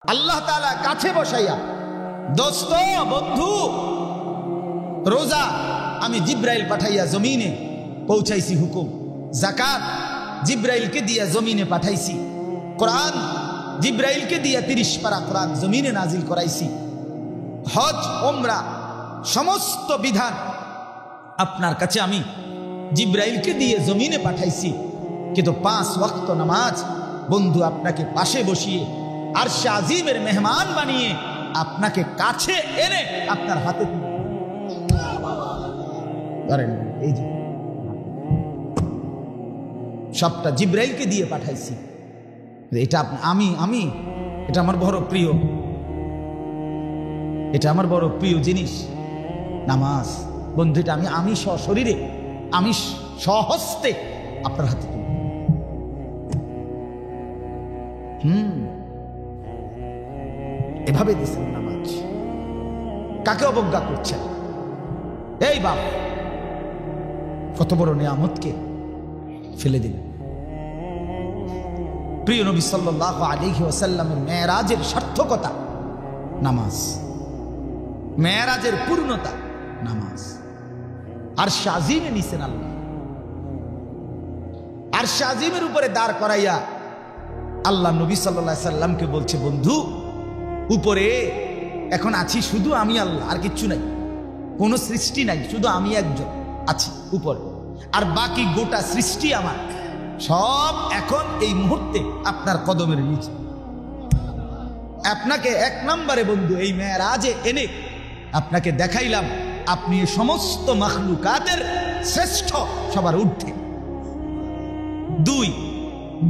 আল্লাহ তাআলা কাছে বসাইয়া, দোস্ত বন্ধু, রোজা আমি জিব্রাইল পাঠাইয়া জমিনে পৌঁছাইছি হুকুম, যাকাত জিব্রাইলকে দিয়া জমিনে পাঠাইছি, কোরআন জিব্রাইলকে দিয়া 30 পারা কোরআন জমিনে নাজিল করাইছি, হজ ওমরা সমস্ত বিধান আপনার কাছে আমি জিব্রাইলকে দিয়ে জমিনে পাঠাইছি। কিন্তু 5 ওয়াক্ত নামাজ বন্ধু আপনাকে পাশে বসিয়ে আরশে আজিমের মেহমান বানিয়ে আপনাকে কাছে এনে আপনার হাতে ধরেন, এই যে সবটা জিব্রাইলকে দিয়ে পাঠাইছি। এটা আমি এটা আমার বড় প্রিয়, এটা আমার বড় প্রিয় জিনিস নামাজ বন্ধু। এটা আমি সশরীরে, আমি স্বহস্তে আপনার হাতে এভাবে দিচ্ছেন নামাজ। কাকে অবজ্ঞা করছেন? এই বাপ, কত বড় নিয়ামতকে ফেলে দিলেন। প্রিয় নবী সাল্লাল্লাহু আলাইহি ওয়াসাল্লামের মেরাজের সার্থকতা নামাজ, মেরাজের পূর্ণতা নামাজ। আর শাজিমে নিছেন আল্লাহ, আর শাজিমের উপরে দাঁড় করাইয়া আল্লাহ নবী সাল্লাল্লাহু আলাইহি সাল্লামকে বলছে, বন্ধু উপরে এখন আছি শুধু আমি আল্লাহ, আর কিচ্ছু নাই, কোনো সৃষ্টি নাই, শুধু আমি একজন আছি উপরে, আর বাকি গোটা সৃষ্টি আমার, সব এখন এই মুহূর্তে আপনার কদমের নিচে। আপনাকে 1 নম্বরে বন্ধু এই মেরাজে এনে আপনাকে দেখাইলাম আপনি সমস্ত মাখলুকাতের শ্রেষ্ঠ, সবার ঊর্ধ্বে। 2,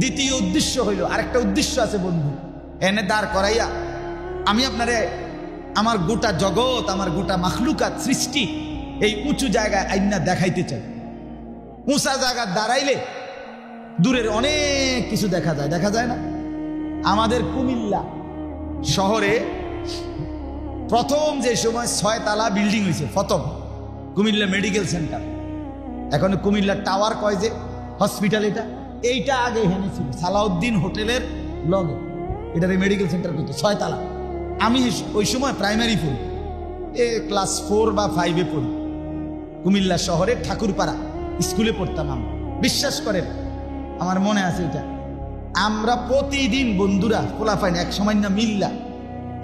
দ্বিতীয় উদ্দেশ্য হইল, আরেকটা উদ্দেশ্য আছে বন্ধু, এনে দাঁড় করাইয়া আমি আপনারে আমার গোটা জগৎ, আমার গোটা মাখলুকাত সৃষ্টি এই উঁচু জায়গায় আইনা দেখাইতে চাই। উঁচা জায়গায় দাঁড়াইলে দূরের অনেক কিছু দেখা যায়, দেখা যায় না? আমাদের কুমিল্লা শহরে প্রথম যে সময় 6 তলা বিল্ডিং হয়েছে, প্রথম কুমিল্লা মেডিকেল সেন্টার, এখন কুমিল্লা টাওয়ার কয় যে হসপিটাল, এইটা আগে এখানে ছিল সালাউদ্দিন হোটেলের লগে, এটার মেডিকেল সেন্টার করতো 6 তলা। আমি ওই সময় প্রাইমারি পড়ি, ক্লাস 4 বা 5-এ পড়ি, কুমিল্লা শহরে ঠাকুরপাড়া স্কুলে পড়তাম আমরা। বিশ্বাস করেন আমার মনে আছে এটা, আমরা প্রতিদিন বন্ধুরা পোলাফাইন এক সময় না মিল্লা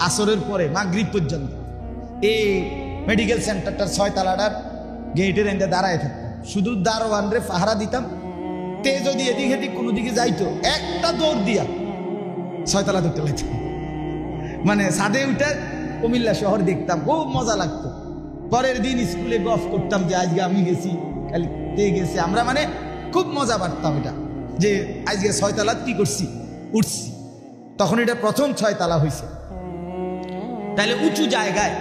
আসরের পরে মাগরিব পর্যন্ত এই মেডিকেল সেন্টারটার 6 তলাটার গেটের এনে দাঁড়ায় থাকতাম, শুধু দারোয়ানরে পাহারা দিতাম। তে যদি এদিক এদিক কোনো দিকে যাইতো একটা দৌড় দিয়া 6 তলা ধরতে লাগতো, মানে ছাদে উঠে কুমিল্লা শহর দেখতাম, খুব মজা লাগতো। পরের দিন স্কুলে গফ করতাম যে আজকে আমি গেছি, খালি তে গেছে, আমরা মানে খুব মজা পারতাম এটা, যে আজকে 6 তলা কি করছি, উঠছি। তখন এটা প্রথম 6 তলা হয়েছে। তাহলে উঁচু জায়গায়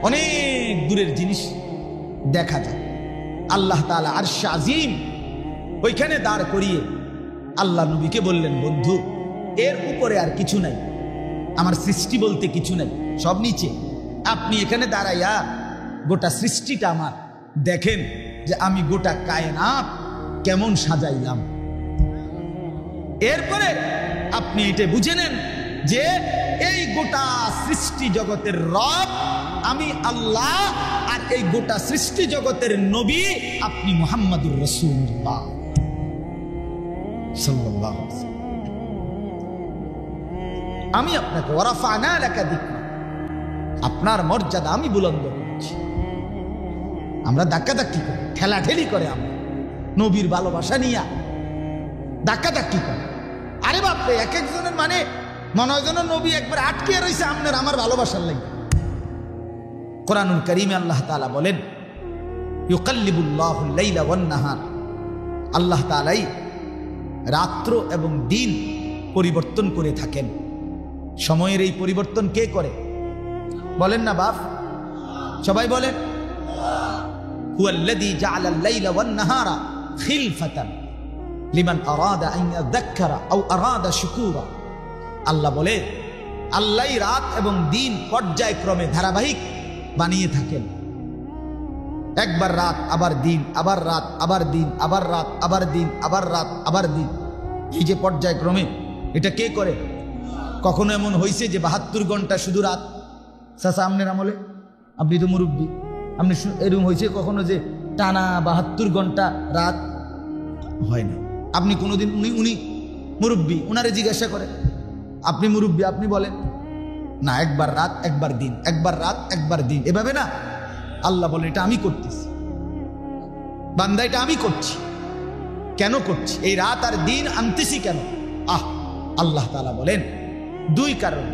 অনেক দূরের জিনিস দেখা যায়। আল্লাহ তাআলা আরশে আজিম ওইখানে দাঁড় করিয়ে আল্লাহ নবীকে বললেন, বন্ধু এর উপরে আর কিছু নাই, আমার সৃষ্টি বলতে কিছু নাই, সব নিচে। আপনি এখানে দাঁড়াইয়া গোটা সৃষ্টিটা আমার দেখেন যে আমি গোটা কায়নাত কেমন সাজাইলাম। এরপরে আপনি এটা বুঝে নেন যে এই গোটা সৃষ্টি জগতের রব আমি আল্লাহ, আর এই গোটা সৃষ্টি জগতের নবী আপনি মুহাম্মাদুর রাসূলুল্লাহ সাল্লাল্লাহু আলাইহি ওয়াসাল্লাম। আমি আপনাকে ওয়ারাফা'না লাকা যিকরা, আপনার মর্যাদা আমি বুলন্দ করেছি। আমরা ধাক্কাধাক্কি করি, ঠেলাঠেলি করে, আমরা নবীর ভালোবাসা নিয়ে ধাক্কাধাক্কি করে। আরে বাপরে, এক একজনের মানে মনে হয় যেন নবী একবার আটকে রয়েছে আপনার আমার ভালোবাসার লাগে। কোরআনুল কারীমে আল্লাহ তাআলা বলেন, ইউকাল্লিবুল্লাহুল লাইলা ওয়ান নাহার, আল্লাহ তাআলাই রাত্র এবং দিন পরিবর্তন করে থাকেন। সময়ের এই পরিবর্তন কে করে বলেন না বাপ? সবাই বলেন, হুয়াল্লাযী জাআলাল লাইলা ওয়ান নাহারা খিলফাতান লিমান আরাদা আন ইয়াযাক্কারা আও আরাদা শুকুরা। আল্লাহ বলে, আল্লাহই রাত এবং দিন পর্যায়ক্রমে ধারাবাহিক বানিয়ে থাকেন। একবার রাত আবার দিন, আবার রাত আবার দিন, আবার রাত আবার দিন, আবার রাত আবার দিন, এই যে পর্যায়ক্রমে, এটা কে করে? কখনো এমন হয়েছে যে 72 ঘন্টা শুধু রাত? চাচা আমনের আমলে, আপনি তো মুরব্বী, আপনি এরকম হয়েছে কখনো যে টানা 72 ঘন্টা রাত? হয় না। আপনি কোনোদিন উনি মুরব্বী, উনারে জিজ্ঞাসা করেন, আপনি মুরব্বী, আপনি বলেন না, একবার রাত একবার দিন, একবার রাত একবার দিন, এভাবে না। আল্লাহ বলেন এটা আমি করতেছি বান্দা, এটা আমি করছি। কেন করছি? এই রাত আর দিন আনতেছি কেন? আল্লাহ তাআলা বলেন 2 কারণ।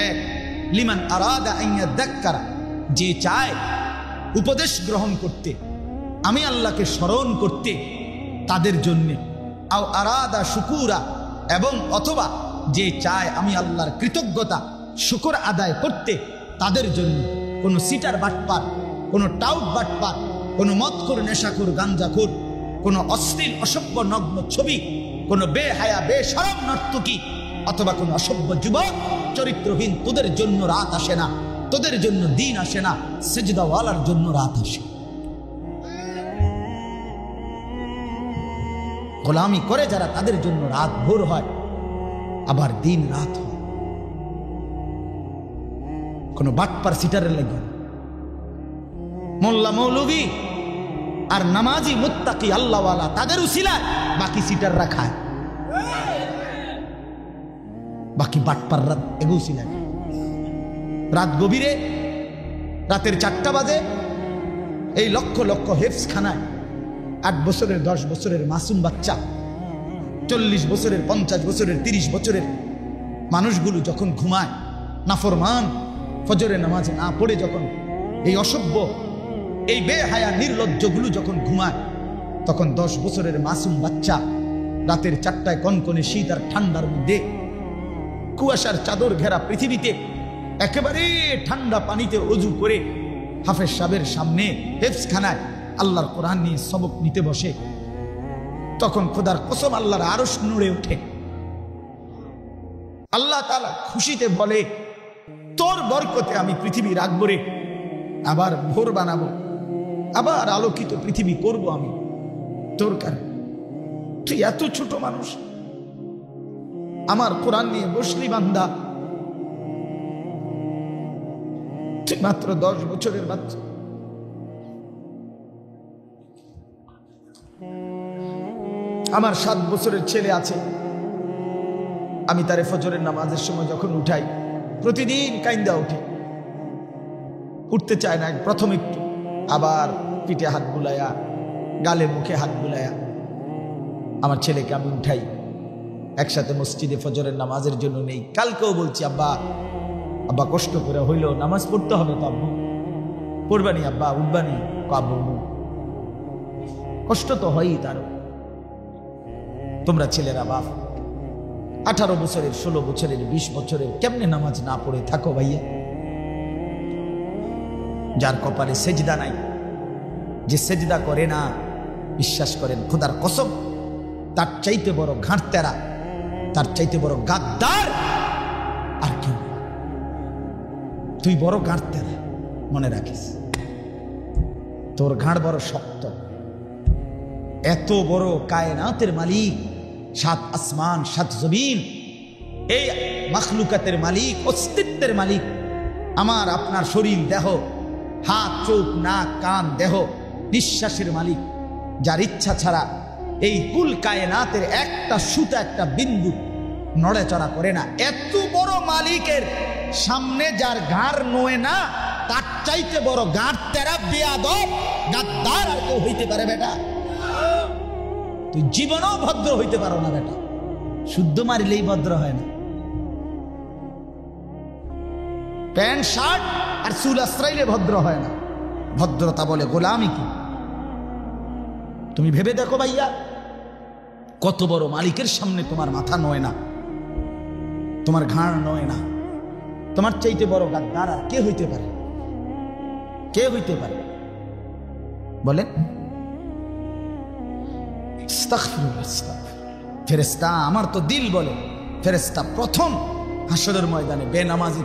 এক, লিমান আরাদা আন ইয়াযাক্কারা, যে চায় উপদেশ গ্রহণ করতে, আমি আল্লাহকে স্মরণ করতে, তাদের জন্য। আও আরাদা শুকুরা, এবং অথবা যে চায় আমি আল্লাহর কৃতজ্ঞতা শুকর আদায় করতে, তাদের জন্য। কোনো সিটার বাটপার, কোনো টাউট বাটপার, কোনো মদখোর, নেশাখোর, গাঞ্জাখোর, কোনো অশ্লীল অসভ্য নগ্ন ছবি, কোনো বেহায়া বেশরম নর্তকী, অথবা কোনো অসভ্য যুবক চরিত্রহীন, তোদের জন্য রাত আসে না, তোদের জন্য দিন আসে না, সেজদাওয়ালার জন্য রাত আসে। গোলামি করে যারা, তাদের জন্য রাত ভোর হয়, আবার দিন রাত হয়। কোন বাটপার সিটারের লাগে, মোল্লা মৌলভী আর নামাজি মুত্তাকি আল্লাহওয়ালা, তাদের উসিলায় বাকি সিটাররা খায়, বাকি বাটপার রাত এগো উসিলায়। রাত গভীরে, রাতের 4টা বাজে, এই লক্ষ লক্ষ হেফস খানায় 8 বছরের 10 বছরের মাসুম বাচ্চা, 40 বছরের 50 বছরের 30 বছরের মানুষগুলো যখন ঘুমায়, নাফরমান, ফজরের নামাজে না পড়ে যখন, এই অসভ্য, এই বেহায়া নির্লজ্জগুলো যখন ঘুমায়, তখন 10 বছরের মাসুম বাচ্চা রাতের 4টায় কনকনে শীত আর ঠান্ডার মধ্যে, কুয়াশার চাদর ঘেরা পৃথিবীতে, একেবারে ঠান্ডা পানিতে অজু করে হাফেজ সাহেবের সামনে হেফজখানায় আল্লাহর কোরআন নিয়ে সবক নিতে বসে, তখন খোদার কসম আল্লাহর আরশ নড়ে ওঠে। আল্লাহ তাআলা খুশিতে বলে, তোর বরকতে আমি পৃথিবী রাখবো রে, আবার ভোর বানাবো, আবার আলোকিত পৃথিবী করব আমি তোর কারণে। তুই এত ছোট মানুষ, আমার কোরআন নিয়ে বসলি বান্দা, তুই মাত্র 10 বছরের বাচ্চা। আমার 7 বছরের ছেলে আছে, আমি তারে ফজরের নামাজের সময় যখন উঠাই, প্রতিদিন কাইন্দা উঠে, উঠতে চায় না, প্রথম একটু, আবার পিঠে হাত বুলায়া, গালে মুখে হাত বুলায়া আমার ছেলেকে আমি উঠাই, একসাথে মসজিদে ফজরের নামাজের জন্য নেই। কালকেও বলছি, আব্বা আব্বা কষ্ট করে হইলেও নামাজ পড়তে হবে তো, আব্বু পড়বানি, আব্বা উঠবানি, আব্বু কষ্ট তো হয়ই তারও। তোমরা ছেলেরা বাপ 18 বছরের, 16 বছরের, 20 বছরের কেমনে নামাজ না পড়ে থাকো ভাইয়া? যার কপালে সেজদা নাই, যে সেজদা করে না, বিশ্বাস করেন খোদার কসম, তার চাইতে বড় ঘাটতেরা, তার চাইতে বড় গাদ্দার আর কেউ। তুই বড় ঘাটতেরা, মনে রাখিস, তোর ঘাড় বড় শক্ত। এত বড় কায়নাতের মালিক, 7 আসমান 7 জমিন, এই মাখলুকাতের মালিক, অস্তিত্বের মালিক, আমার আপনার শরীর, দেহ, হাত, চোখ, নাক, কান, দেহ, নিঃশ্বাসের মালিক, যার ইচ্ছা ছাড়া এই কুল কায়নাতের একটা সুতা, একটা বিন্দু নড়াচড়া করে না, এত বড় মালিকের সামনে যার ঘাড় নয় না, তার চাইতে বড় গাঁট তেরা, বেয়াদব, গাদ্দার আর কেউ হইতে পারে বেটা? তুই জীবনেও ভদ্র হইতে পারো না বেটা, শুদ্ধ মারিলেই ভদ্র হয় না। প্যান্ট শার্ট আর চুল আশ্রাইলে ভদ্র হয় না। ভদ্রতা বলে গোলামি কি? তুমি ভেবে দেখো ভাইয়া, কত বড় মালিকের সামনে তোমার মাথা নয় না, তোমার ঘাড় নয় না, তোমার চাইতে বড় গাদ্দার আর কে হইতে পারে? কে হইতে পারে বলেন? ফেরেশতা, আমার তো দিল বলে, ফেরেশতা প্রথম হাসরের ময়দানে বেনামাজি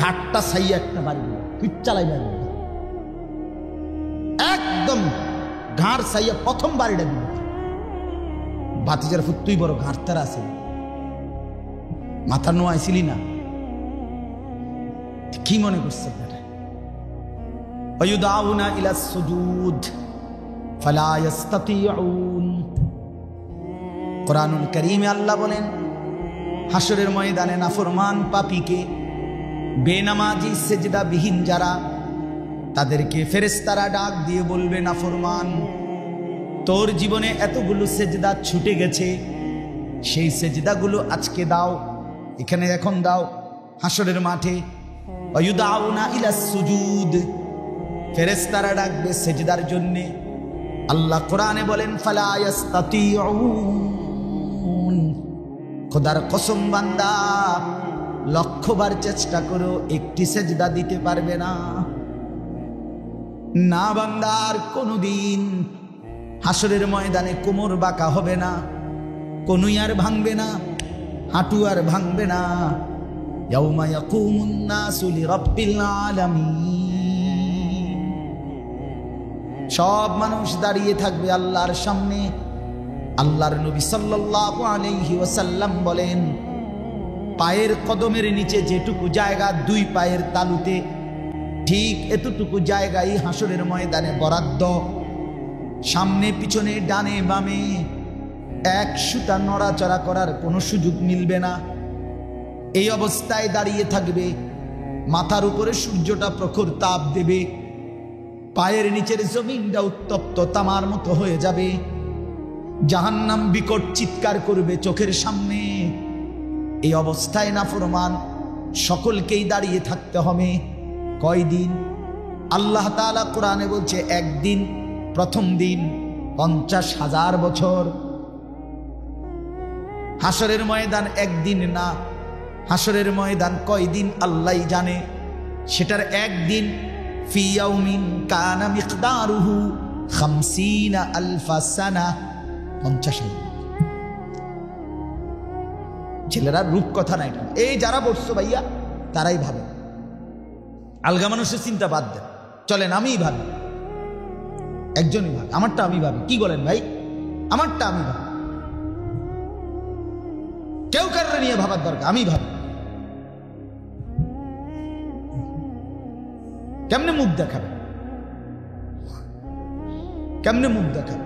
ঘাটটা ছাইয়া একটা বাড়ি পিঠ চালাই বাড়ি, একদম ঘাড় ছাইয়া প্রথম বাড়িটা দিল। ভাতিজার ফুট, তুই বড় ঘাটতার আছে, মাথা নোয়াইছিলি না? কি মনে করছে বেটা? ওয়ায়ুদাউনা ইলা সুজুদ ফালা ইস্তাতিউন। কোরআনুল কারীমে আল্লাহ বলেন, হাসরের ময়দানে নাফরমান পাপীকে, বেনামাজি সেজদাবিহীন যারা, তাদেরকে ফেরেশতারা ডাক দিয়ে বলবে, নাফরমান, তোর জীবনে এতগুলো সেজদা ছুটে গেছে, সেই সেজদাগুলো আজকে দাও, এখানে এখন দাও হাসরের মাঠে। ওয়ায়ুদাউনা ইলাস সুজুদ, ফেরেশতারা ডাকবে সেজদার জন্য। আল্লাহ কোরআনে বলেন, ফালা ইস্তাতিউন। খোদার কসম বান্দা, লক্ষবার চেষ্টা করো, একটি সেজদা দিতে পারবে না। না বান্দার কোনদিন হাসরের ময়দানে কোমর বাঁকা হবে না, কনুই আর ভাঙবে না, হাঁটু আর ভাঙবে না। ইয়াউমা ইয়াকুমুন নাসু লিরাব্বিল আলামিন। সব মানুষ দাঁড়িয়ে থাকবে আল্লাহর সামনে। আল্লাহর নবী সাল্লাল্লাহু আলাইহি ওয়াসাল্লাম বলেন, পায়ের কদমের নিচে যেটুকু জায়গা দুই পায়ের তালুতে, ঠিক এতটুকু জায়গায় হাসরের ময়দানে বরাদ্দ। সামনে পিছনে ডানে বামে এক সুতা নড়াচড়া করার কোনো সুযোগ মিলবে না। এই অবস্থায় দাঁড়িয়ে থাকবে। মাথার উপরে সূর্যটা প্রখর তাপ দেবে, পায়ের নিচের জমিনটা উত্তপ্ত তামার মতো হয়ে যাবে। জাহান্নাম বিকট চিৎকার করবে চোখের সামনে। এই অবস্থায় নাফরমান সকলকেই দাঁড়িয়ে থাকতে হবে। কয়দিন? আল্লাহ তাআলা কোরআনে বলছে, একদিন, প্রথম দিন 50,000 বছর। হাসরের ময়দান একদিন না, হাসরের ময়দান কয়দিন আল্লাহই জানে। সেটার একদিন, ফি ইয়াউমিন কানা মিকদারুহু 50,000 সানা, 50,000। ছেলেরা রূপ কথা না, এটা এই যারা বসছো ভাইয়া তারাই ভাবে। আলগা মানুষের চিন্তা বাদ দেন, চলেন আমিই ভাবি, একজনই ভাবে, আমারটা আমি ভাবি। কি বলেন ভাই? আমারটা আমি ভাবি, কেউ কারণে নিয়ে ভাবার দরকার, আমি ভাবি। কেমনে মুখ দেখাবে, কেমনে মুখ দেখাবে?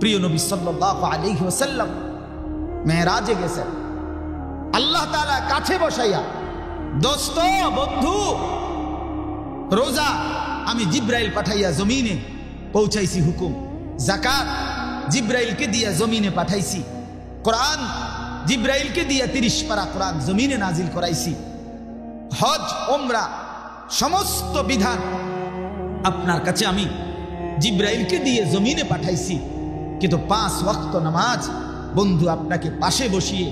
প্রিয় নবী সাল্লাল্লাহু আলাইহি ওয়াসাল্লাম মেরাজে গেছেন, আল্লাহ তাআলা কাছে বসাইয়া, দোস্ত বন্ধু, রোজা আমি জিব্রাইল পাঠাইয়া জমিনে পৌঁছাইছি হুকুম, যাকাত জিব্রাইলকে দিয়া জমিনে পাঠাইছি, কোরআন জিব্রাইলকে দিয়া 30 পারা কোরআন জমিনে নাজিল করাইছি, হজ ওমরা সমস্ত বিধান আপনার কাছে আমি জিব্রাইলকে দিয়ে জমিনে পাঠাইছি। কিন্তু 5 ওয়াক্ত নামাজ বন্ধু আপনাকে পাশে বসিয়ে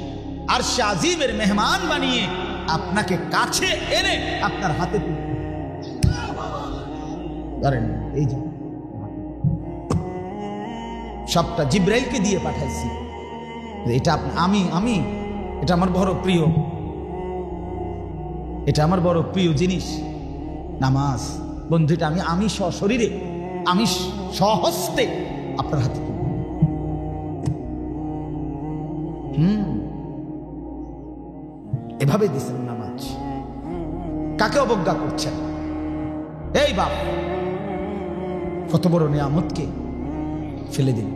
আরশে আজিমের মেহমান বানিয়ে আপনাকে কাছে এনে আপনার হাতে ধরেন, এই যে সবটা জিব্রাইলকে দিয়ে পাঠাইছি। এটা আমি এটা আমার বড় প্রিয়, এটা আমার বড় প্রিয় জিনিস নামাজ বন্ধু। এটা আমি সশরীরে, আমি সহস্তে আপনার হাতে এভাবে দিচ্ছেন নামাজ। কাকে অবজ্ঞা করছেন? এই বাপ, কত বড় নিয়ামতকে ফেলে দিন।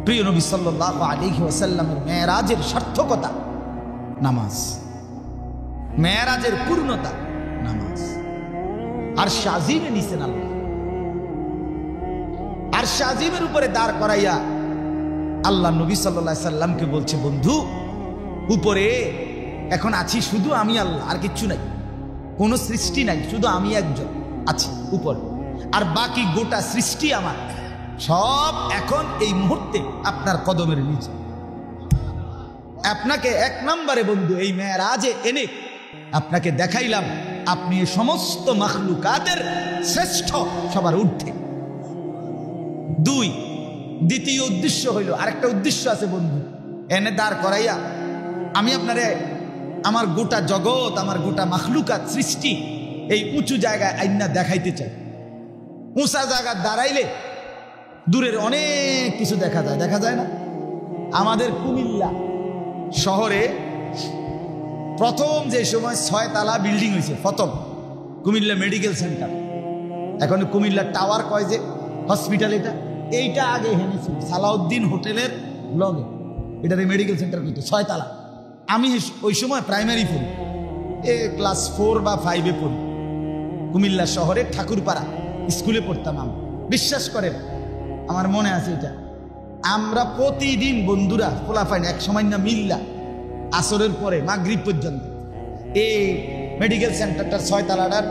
প্রিয় নবী সাল্লাল্লাহু আলাইহি ওয়াসাল্লামের মেরাজের সার্থকতা নামাজ, মেরাজের পূর্ণতা নামাজ। আর শাজিমে নিছেন আল্লাহ, আর শাজিমের উপরে দাঁড় করাইয়া আল্লাহ নবী সাল্লাল্লাহু আলাইহি সাল্লামকে বলছে, বন্ধু উপরে এখন আছি শুধু আমি আল্লাহ, আর কিচ্ছু নাই, কোনো সৃষ্টি নাই, শুধু আমি একজন আছি উপরে, আর বাকি গোটা সৃষ্টি আমার, সব এখন এই মুহূর্তে আপনার কদমের নিচে। আপনাকে 1 নম্বরে বন্ধু এই মেরাজে এনে আপনাকে দেখাইলাম আপনি সমস্ত মাখলুকাতের শ্রেষ্ঠ, সবার ঊর্ধ্বে। 2, দ্বিতীয় উদ্দেশ্য হইল, আরেকটা উদ্দেশ্য আছে বন্ধু, এনে দাঁড় করাইয়া আমি আপনারে আমার গোটা জগৎ, আমার গোটা মাখলুকাত সৃষ্টি এই উঁচু জায়গায় আইনা দেখাইতে চাই। উঁচা জায়গায় দাঁড়াইলে দূরের অনেক কিছু দেখা যায়, দেখা যায় না? আমাদের কুমিল্লা শহরে প্রথম যে সময় 6 তলা বিল্ডিং হয়েছে, প্রথম কুমিল্লা মেডিকেল সেন্টার, এখন কুমিল্লা টাওয়ার কয় যে হসপিটাল, এইটা আগে এখানে ছিল সালাউদ্দিন হোটেলের লগে, এটারে মেডিকেল সেন্টার কিন্তু 6 তলা। আমি ওই সময় প্রাইমারি পড়ি, ক্লাস 4 বা 5-এ পড়ি, কুমিল্লা শহরে ঠাকুরপাড়া স্কুলে পড়তাম আমি। বিশ্বাস করেন আমার মনে আছে এটা, আমরা প্রতিদিন বন্ধুরা পোলাফাইন এক সময় না মিল্লা আসরের পরে মাগরিব পর্যন্ত এই মেডিকেল সেন্টারটার 6 তলাটার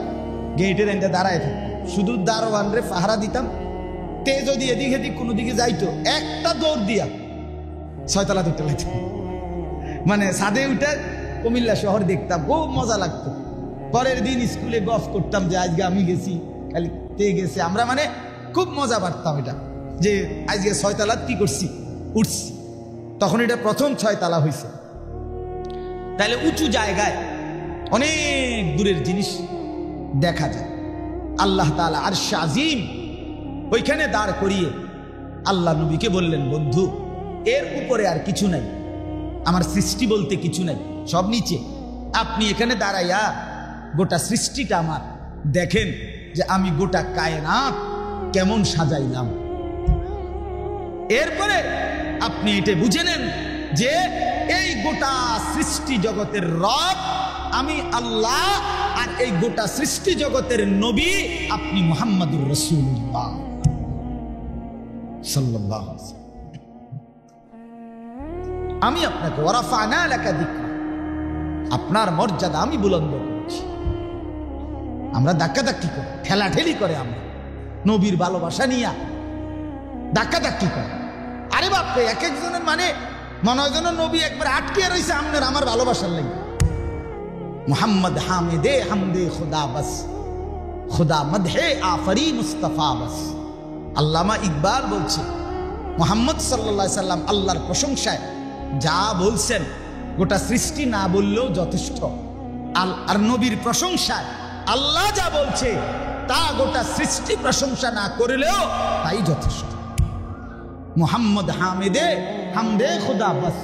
গেটের এন্ডে দাঁড়ায় থাকতাম, শুধু দারোয়ান রে পাহারা দিতাম। তে যদি এদিক এদিক কোনো দিকে যাইতো একটা দৌড় দিয়া 6 তলা ধরতে লাগতো, মানে ছাদে উঠে কুমিল্লা শহর দেখতাম, খুব মজা লাগতো। পরের দিন স্কুলে গফ করতাম যে আজকে আমি গেছি, খালি তে গেছে, আমরা মানে খুব মজা পারতাম এটা, যে আজকে 6 তলা কি করছি, উঠছি। তখন এটা প্রথম 6 তলা হয়েছে। তাহলে উঁচু জায়গায় অনেক দূরের জিনিস দেখা যায়। আল্লাহ তাআলা আরশ আজিম ওইখানে দাঁড় করিয়ে আল্লাহ নবীকে বললেন, বন্ধু এর উপরে আর কিছু নাই, আমার সৃষ্টি বলতে কিছু নাই, সব নিচে। আপনি এখানে দাঁড়াইয়া গোটা সৃষ্টিটা আমার দেখেন যে আমি গোটা কায়নাত কেমন সাজাইলাম। এরপরে আপনি এটা বুঝে নেন যে এই গোটা সৃষ্টি জগতের রব আমি আল্লাহ, আর এই গোটা সৃষ্টি জগতের নবী আপনি মুহাম্মদুর রাসূলুল্লাহ সাল্লাল্লাহু আলাইহি ওয়াসাল্লাম। আমি আপনাকে ওয়ারাফা'না লাকা যিকরা, আপনার মর্যাদা আমি বুলন্দ করেছি। আমরা ধাক্কাধাক্কি করি, ঠেলাঠেলি করে, আমরা নবীর ভালোবাসা নিয়ে ধাক্কাধাক্কি করে। আরে বাপরে, এক একজনের মানে মনে হয় যেন নবী একবার আটকে রয়েছে আপনার আমার ভালোবাসার লাগে। মুহাম্মদ হামিদে হামদে খুদা বাস, খুদা মদহে আফরি মুস্তাফা বাস। আল্লামা ইকবাল বলছে মুহাম্মদ সাল্লাল্লাহু আলাইহি সাল্লাম আল্লাহর প্রশংসায় যা বলছেন গোটা সৃষ্টি না বললেও যথেষ্ট। আর নবীর প্রশংসায় আল্লাহ যা বলছে তা গোটা সৃষ্টি প্রশংসা না করলেও তাই যথেষ্ট। মুহাম্মদ হামিদে হামদে খুদা বাস,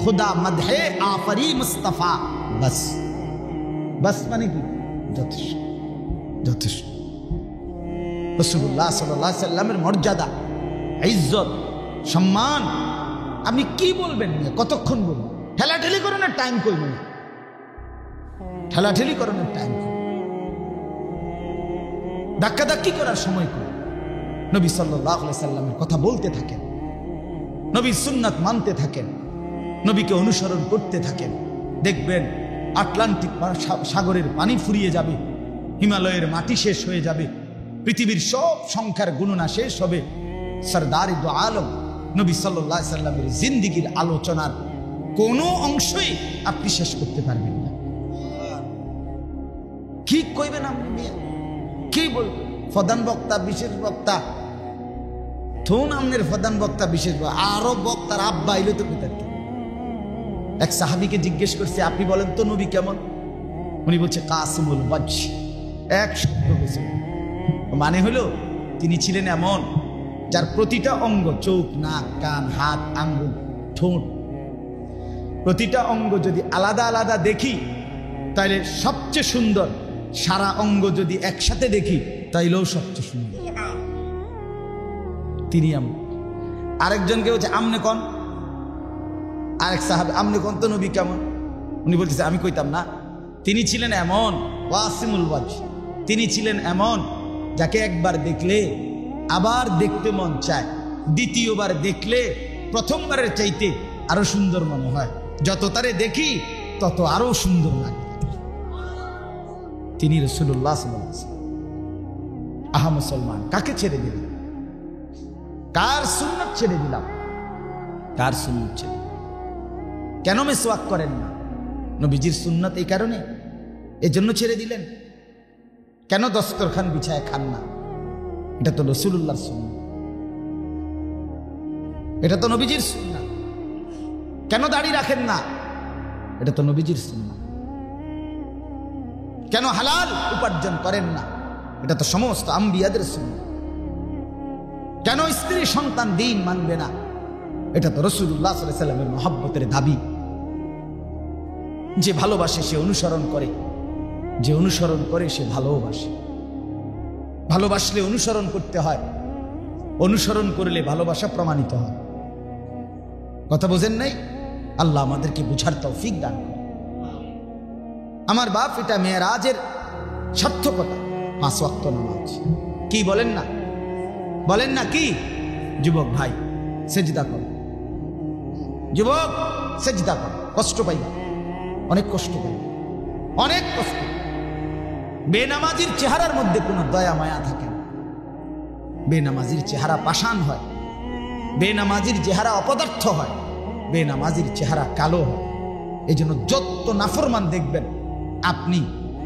খুদা মদহে আফরি মুস্তাফা বাস। বাস মানে কি? যথেষ্ট, যথেষ্ট। রাসূলুল্লাহ সাল্লাল্লাহু আলাইহি সাল্লামের মর্যাদা, ইজ্জত, সম্মান আপনি কি বলবেন, কতক্ষণ বলবেন? ঠেলাঠেলি করানোর টাইম কই না, ঠেলাঠেলি করানোর টাইম কই, ধাক্কাধাক্কি করার সময় কই। নবী সাল্লাল্লাহু আলাইহি সাল্লামের কথা বলতে থাকেন, নবীর সুন্নাত মানতে থাকেন, নবীকে অনুসরণ করতে থাকেন। দেখবেন আটলান্টিক সাগরের পানি ফুরিয়ে যাবে, হিমালয়ের মাটি শেষ হয়ে যাবে, পৃথিবীর সব সংখ্যার গণনা শেষ হবে, সরদারে দু আলম নবী সাল্লাল্লাহু আলাইহি সাল্লামের জিন্দেগীর আলোচনার কোনো অংশই আপনি শেষ করতে পারবেন না। কি কইবেন আপনি, কি বলবেন? প্রধান বক্তা, বিশেষ বক্তা, থুন আমনের প্রধান বক্তা, বিশেষ বক্তা, আরো বক্তার আব্বা আইলো তো কোথায়? এক সাহাবীকে জিজ্ঞেস করছে, আপনি বলেন তো নবী কেমন? উনি বলছে কাসিমুল ওয়াজহ। এক শব্দ বলছে, মানে হলো তিনি ছিলেন এমন যার প্রতিটা অঙ্গ, চোখ, নাক, কান, হাত, আঙ্গুল, ঠোঁট, প্রতিটা অঙ্গ যদি আলাদা আলাদা দেখি তাইলে সবচেয়ে সুন্দর, সারা অঙ্গ যদি একসাথে দেখি তাইলেও সবচেয়ে সুন্দর। তিনি আরেকজনকে বলছে আমনে কোন, আরেক সাহাবী আমনে কোন তো নবী কেমন? উনি বলতেছে আমি কইতাম না, তিনি ছিলেন এমন ওয়াসিমুল ওয়াজহ, তিনি ছিলেন এমন যাকে একবার দেখলে আবার দেখতে মন চায়, দ্বিতীয়বার দেখলে প্রথমবারের চাইতে আরো সুন্দর মনে হয়, যত তারে দেখি তত আরো সুন্দর লাগে। তিনি রাসূলুল্লাহ সাল্লাল্লাহু আলাইহি ওয়াসাল্লাম। আহা মুসলমান, কাকে ছেড়ে দিলাম? কার সুন্নাত ছেড়ে দিলাম? কার সুন্নাত ছেড়ে? কেন মিসওয়াক করেন না? নবীজির সুন্নাত এই কারণে, এজন্য ছেড়ে দিলেন। কেন দস্তরখান বিছায় খান না? এটা তো রাসূলুল্লাহর সুন্নাত, এটা তো নবীজির সুন্নাত। কেন দাড়ি রাখেন না? এটা তো নবীজির সুন্নাত। কেন হালাল উপার্জন করেন না? এটা তো সমস্ত আম্বিয়াদের সুন্নাত। কেন স্ত্রী সন্তান দিন মানবে না? এটা তো রাসূলুল্লাহ সাল্লাল্লাহু আলাইহি ওয়াসাল্লামের মহব্বতের দাবি। যে ভালোবাসে সে অনুসরণ করে, যে অনুসরণ করে সে ভালোবাসে। ভালোবাসলে অনুসরণ করতে হয়, অনুসরণ করলে ভালোবাসা প্রমাণিত হয়। কথা বোঝেন নাই? আল্লাহ আমাদেরকে বুঝার তৌফিক দান করে। আমার বাপ, এটা মেরাজের সার্থকতা, 5 ওয়াক্ত নামাজ। কি বলেন না, বলেন না কি? যুবক ভাই সেজদা করো, যুবক সেজদা করো। কষ্ট পাইবা, অনেক কষ্ট পাইবা, অনেক কষ্ট। বেনামাজির চেহারার মধ্যে কোনো দয়া মায়া থাকে না। বেনামাজির চেহারা পাষাণ হয়, বেনামাজির চেহারা অপদার্থ হয়, বেনামাজির চেহারা কালো হয়। এই জন্য যত নাফরমান দেখবেন আপনি,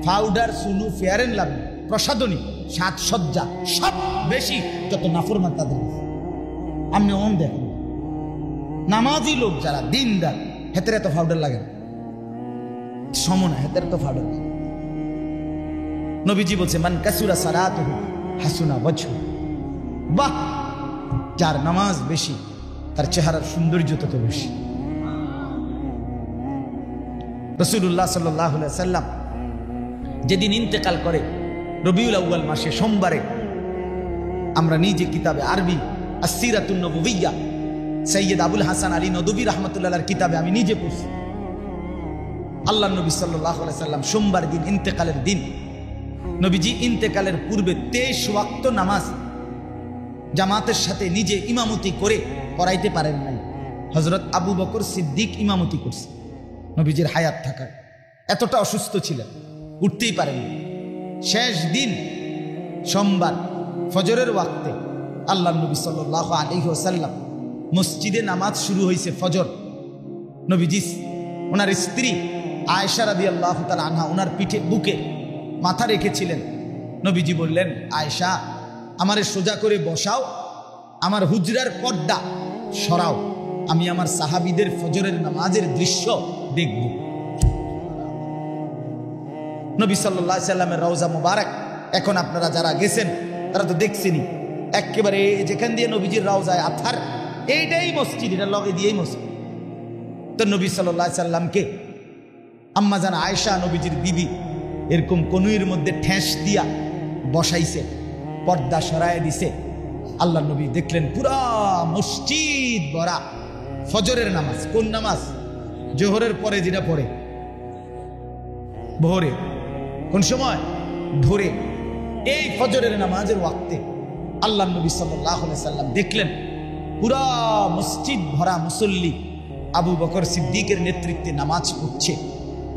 পাউডার, সুনু, ফেয়ার এন্ড লাভলি, প্রসাধনী, সাজসজ্জা সব বেশি যত নাফরমান তাদের। আপনি ওম দেখেন নামাজি লোক যারা দিনদার, হেতের এত পাউডার লাগে না, সমনা হেতের তো পাউডার। নবীজি বলছে, মান কাসুরা সালাতুহু হাসুনা ওয়াজহু। বাহ, যার নামাজ বেশি তার চেহারার সৌন্দর্য তত বেশি। রাসূলুল্লাহ সাল্লাল্লাহু আলাইহি ওয়াসাল্লাম যেদিন ইন্তেকাল করে, রবিউল আউয়াল মাসে সোমবারে, আমরা নিজে কিতাবে আরবি আসসিরাতুন নবুবিয়্যা সৈয়দ আবুল হাসান আলী নদভী রাহমাতুল্লাহর কিতাবে আমি নিজে পড়ছি। আল্লাহ নবী সাল্লাল্লাহু আলাইহি ওয়াসাল্লাম সোমবার দিন, ইন্তেকালের দিন, নবীজি ইন্তেকালের পূর্বে 23 ওয়াক্ত নামাজ জামাতের সাথে নিজে ইমামতি করে করাইতে পারেন নাই। হযরত আবু বকর সিদ্দিক ইমামতি করছে নবীজির হায়াত থাকায়। এতটা অসুস্থ ছিলেন, উঠতেই পারেন। শেষ দিন সোমবার ফজরের ওয়াক্তে আল্লাহ নবী সাল্লাল্লাহু আলাইহি ওয়াসাল্লাম মসজিদে নামাজ শুরু হয়েছে ফজর। নবীজি ওনার স্ত্রী আয়েশা রাদিয়াল্লাহু তাআলা আনহা ওনার পিঠে বুকে মাথা রেখেছিলেন। নবীজি বললেন, আয়েশা আমারে সোজা করে বসাও, আমার হুজরার পর্দা সরাও, আমি আমার সাহাবীদের ফজরের নামাজের দৃশ্য দেখব। নবী সাল্লাল্লাহু আলাইহি সাল্লামের রওজা মুবারক এখন আপনারা যারা গেছেন তারা তো দেখছেনই, একেবারে যেখান দিয়ে নবীজির রওজায় আথার, এইটাই মসজিদ, এটা লগে দিয়েই মসজিদ। তো নবী সাল্লাল্লাহু আলাইহি সাল্লামকে আম্মা জান আয়েশা নবীজির বিবি এরকম কনুইয়ের মধ্যে ঠেস দিয়া বসাইছে, পর্দা সরায় দিছে। আল্লাহ নবী দেখলেন পুরা মসজিদ ভরা। ফজরের নামাজ, কোন নামাজ? জোহরের পরে যেটা পড়ে ভোরে। কোন সময়? ভোরে। এই ফজরের নামাজের ওয়াক্তে আল্লাহ নবী সাল্লাল্লাহু আলাইহি সাল্লাম দেখলেন পুরা মসজিদ ভরা মুসল্লি আবু বকর সিদ্দিকের নেতৃত্বে নামাজ পড়ছে।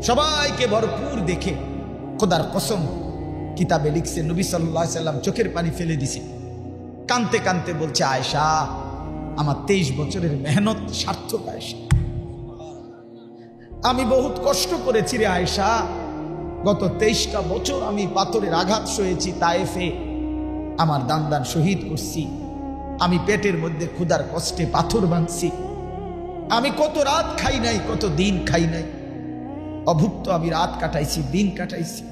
সবাইকে ভরপুর দেখে খোদার কসম কিতাবে লিখছে, নবী সাল্লাল্লাহু আলাইহি সাল্লাম চোখের পানি ফেলে দিছে, কানতে কানতে বলছে, আয়েশা আমার 23 বছরের মেহনত সার্থক। আয়েশা আমি বহুত কষ্ট করেছি রে আয়েশা, গত 23টা বছর আমি পাথরের আঘাত সয়েছি, তায়েফে আমার দান শহীদ করছি, আমি পেটের মধ্যে ক্ষুধার কষ্টে পাথর ভাঙছি, আমি কত রাত খাই নাই, কত দিন খাই নাই, অভুক্ত আমি রাত কাটাইছি, দিন কাটাইছি।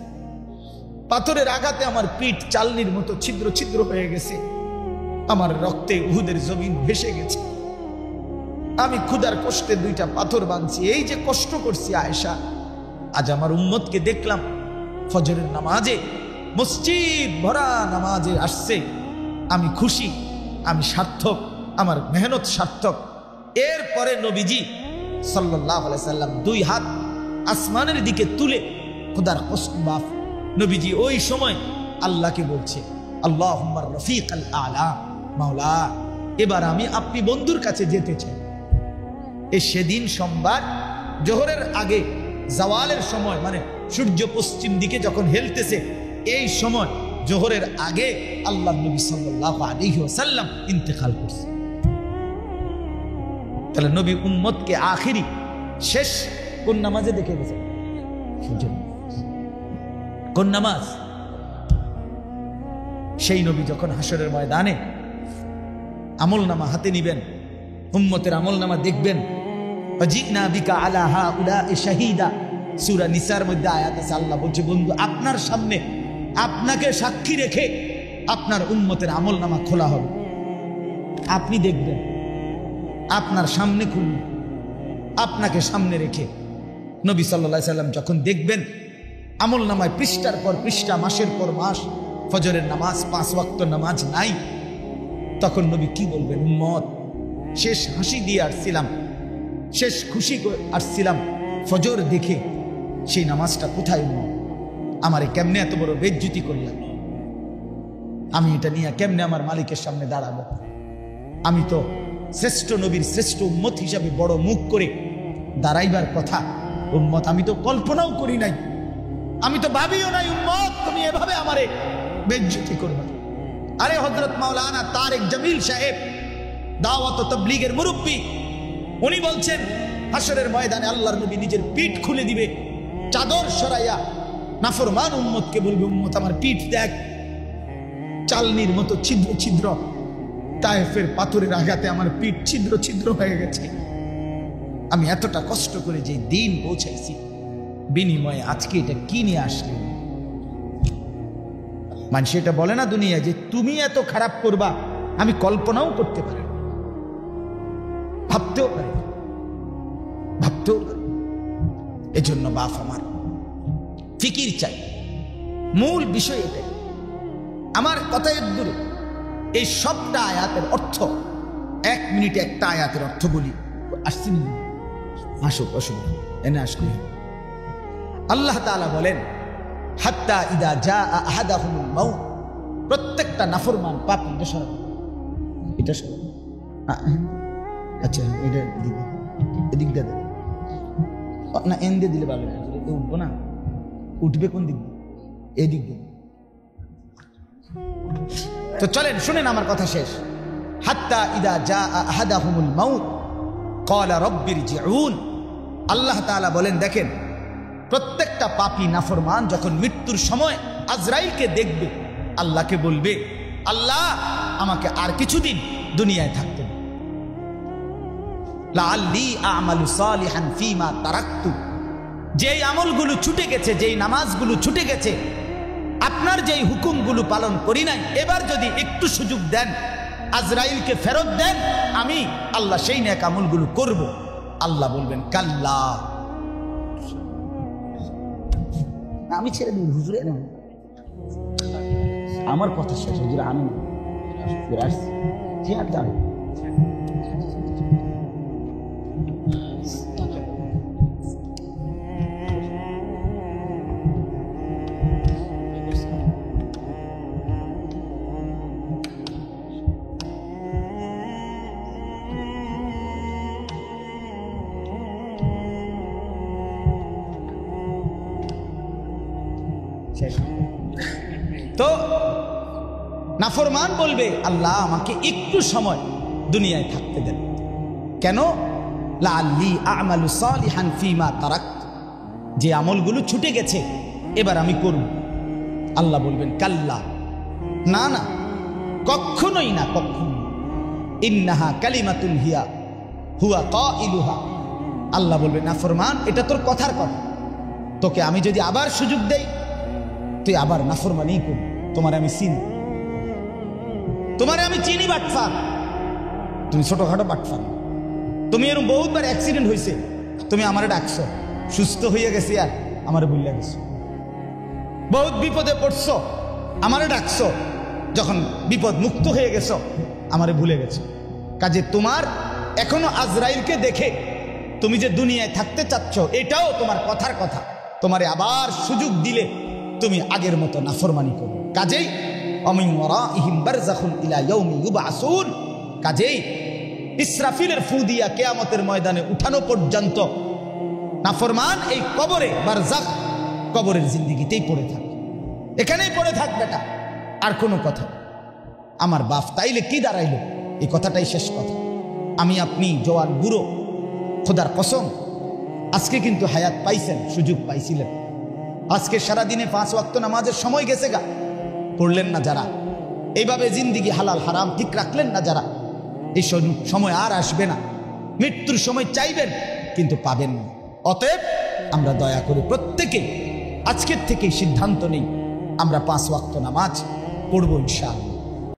পাথরের আঘাতে আমার পিঠ চালনির মতো ছিদ্র ছিদ্র হয়ে গেছে, আমার রক্তে উহুদের জমিন ভেসে গেছে, আমি ক্ষুধার কষ্টে 2টা পাথর ভাঙছি, এই যে কষ্ট করছি আয়েশা, আজ আমার উম্মতকে দেখলাম ফজরের নামাজে মসজিদ ভরা নামাজে আসছে, আমি খুশি, আমি সার্থক, আমার মেহনত সার্থক। এরপরে নবীজি সাল্লাল্লাহু আলাইহি সাল্লাম 2 হাত আসমানের দিকে তুলে খোদার কসম মাফ, নবীজি ওই সময় আল্লাহকে বলছে, আল্লাহুম্মা রফিকাল আলা, মাওলা এবার আমি আপনি বন্ধুর কাছে যেতে চাই। সেদিন সোমবার জোহরের আগে জাওয়ালের সময়, মানে সূর্য পশ্চিম দিকে যখন হেলতেছে, এই সময় জোহরের আগে আল্লাহ নবী সাল্লাল্লাহু আলাইহি ওয়াসাল্লাম ইন্তেকাল করছে। তাহলে নবী উম্মতকে আখিরি শেষ কোন নামাজে দেখে গেছে? কোন নামাজ? সেই নবী যখন হাসরের ময়দানে আমল নামা হাতে নিবেন, উম্মতের আমল নামা দেখবেন, ওয়াজিনা বিকা আলা হাউলা'i শাহীদা, সূরা নিসার মধ্যে আয়াত আছে, আল্লাহ বলছে, বন্ধু আপনার সামনে আপনাকে সাক্ষী রেখে আপনার উম্মতের আমল নামা খোলা হবে, আপনি দেখবেন। আপনার সামনে খুলব, আপনাকে সামনে রেখে। নবী সাল্লাল্লাহু আলাইহি সাল্লাম যখন দেখবেন আমল নামায় পৃষ্ঠার পর পৃষ্ঠা, মাসের পর মাস ফজরের নামাজ, 5 ওয়াক্ত নামাজ নাই, তখন নবী কি বলবেন? উম্মত, শেষ হাসি দিয়ে আসছিলাম, শেষ খুশি আসছিলাম ফজর দেখে, সেই নামাজটা কোথায়? উম্মত, আমারে কেমনে এত বড় বেজ্জতি করলাম? আমি এটা নিয়ে কেমনে আমার মালিকের সামনে দাঁড়াবো? আমি তো শ্রেষ্ঠ নবীর শ্রেষ্ঠ উম্মত হিসাবে বড় মুখ করে দাঁড়াইবার কথা। উম্মত, আমি তো কল্পনাও করি নাই, আমি তো ভাবিও নাই উম্মত তুমি এভাবে আমারে বেজ্জতি করবে। আরে হযরত মাওলানা তারেক জামিল সাহেব, দাওয়াত ও তাবলীগের মুরব্বী, উনি বলছেন হাসরের ময়দানে আল্লাহর নবী নিজের পিঠ খুলে দিবে, চাদর সরাইয়া নাফরমান উম্মতকে বলবে, উম্মত আমার পিঠ দেখ, চালনির মতো ছিদ্র ছিদ্র, তায়েফের পাথরের আঘাতে আমার পিঠ ছিদ্র ছিদ্র হয়ে গেছে। আমি এতটা কষ্ট করে যে দিন পৌঁছাইছি, বিনিময়ে আজকে এটা কি নিয়ে আসলে? মানুষ এটা বলে না দুনিয়ায় যে তুমি এত খারাপ করবা, আমি কল্পনাও করতে পারি, ভাবতেও পারি, ভাবতেও পারি। এজন্য বাপ আমার ফিকির চাই, মূল বিষয় এটাই। আমার কথা এর দূরে, এই সবটা আয়াতের অর্থ, 1 মিনিটে একটা আয়াতের অর্থ বলি। আসছি না, আসুক, অসুবিধা এনে আসলে। আল্লাহ তাআলা বলেন, হাত্তা ইদা জাআ আহাদাহুমুল মাউত, প্রত্যেকটা নাফরমান পাপী, এটা সরাব, এটা সরাব, আচ্ছা এটা দিবে, এদিক দিয়ে দেবে না, এন দিয়ে দিলে ভালো, উঠবো না, উঠবে কোন দিক দিয়ে? এদিক দিয়ে। তো চলেন শুনেন আমার কথা শেষ। হাত্তা ইদা জাআ আহাদাহুমুল মাউত ক্বালা রাব্বিরজিউন, আল্লাহ তাআলা বলেন, দেখেন প্রত্যেকটা পাপী নাফরমান যখন মৃত্যুর সময় আজরাইলকে দেখবে, আল্লাহকে বলবে, আল্লাহ আমাকে আর কিছুদিন দুনিয়ায় থাকতে দিন, লাআল্লি আ'মালু সালিহান ফীমা তারাকতু, যেই আমলগুলো ছুটে গেছে, যেই নামাজগুলো ছুটে গেছে, আপনার যেই হুকুমগুলো পালন করি নাই, এবার যদি একটু সুযোগ দেন, আজরাইলকে ফেরত দেন, আমি আল্লাহ সেই নেক আমলগুলো করব। আল্লাহ বলবেন, কাল্লা, আমি ছেড়ে দিই হুজুর, আমার কথা শেষ, হুজুর আমি তো নাফরমান বলবে, আল্লাহ আমাকে একটু সময় দুনিয়ায় থাকতে দেন। কেন? লাআল্লি আ'মালু সালিহান ফীমা তারাকতু, যে আমলগুলো ছুটে গেছে এবার আমি করব। আল্লাহ বলবেন, কাল্লা, না না, কখনোই না, কখনো। ইন্নাহা কালিমাতুন হিয়া হুয়া কাইলুহা, আল্লাহ বলবেন, নাফরমান এটা তোর কথার কথা, তোকে আমি যদি আবার সুযোগ দেই তুই আবার নাফরমানি করবি। তোমারে আমি চিনি, তোমারে আমি চিনি বাটফার, তুমি ছোটখাটো বাটফার, তুমি এরকম বহুতবার অ্যাক্সিডেন্ট হয়েছে, তুমি আমারে ডাকছো, সুস্থ হয়ে গেছি আর আমারে ভুলিয়া গেছো, বহুত বিপদে পড়ছো, আমারে ডাকছো, যখন বিপদ মুক্ত হয়ে গেছো আমারে ভুলে গেছো। কাজে তোমার এখনো আজরাইলকে দেখে তুমি যে দুনিয়ায় থাকতে চাচ্ছ, এটাও তোমার কথার কথা, তোমারে আবার সুযোগ দিলে তুমি আগের মতো নাফরমানি করো। কাজেই অমিন ওয়ারাইহিম বারযাখুন ইলা ইয়াউমি ইউবআসুন, কাজেই ইসরাফিলের ফু দিয়া কিয়ামতের ময়দানে উঠানো পর্যন্ত নাফরমান এই কবরে, বারযাখ কবরের জিন্দেগিতেই পড়ে থাক, এখানেই পড়ে থাক বেটা, আর কোনো কথা। আমার বাপ তাইলে কি দাঁড়াইলো, এই কথাটাই শেষ কথা। আমি আপনি জওয়ান বুড়ো, খোদার কসম আজকে কিন্তু হায়াত পাইছেন, সুযোগ পাইছিলেন, আজকে সারাদিনে 5 ওয়াক্ত নামাজের সময় গেছে গা, পড়লেন না যারা, এইভাবে জিন্দিগি হালাল হারাম ঠিক রাখলেন না যারা, এই সময় আর আসবে না। মৃত্যুর সময় চাইবেন কিন্তু পাবেন না। অতএব আমরা দয়া করে প্রত্যেকে আজকের থেকেই সিদ্ধান্ত নেই, আমরা 5 ওয়াক্ত নামাজ পড়বো ইনশাআল্লাহ।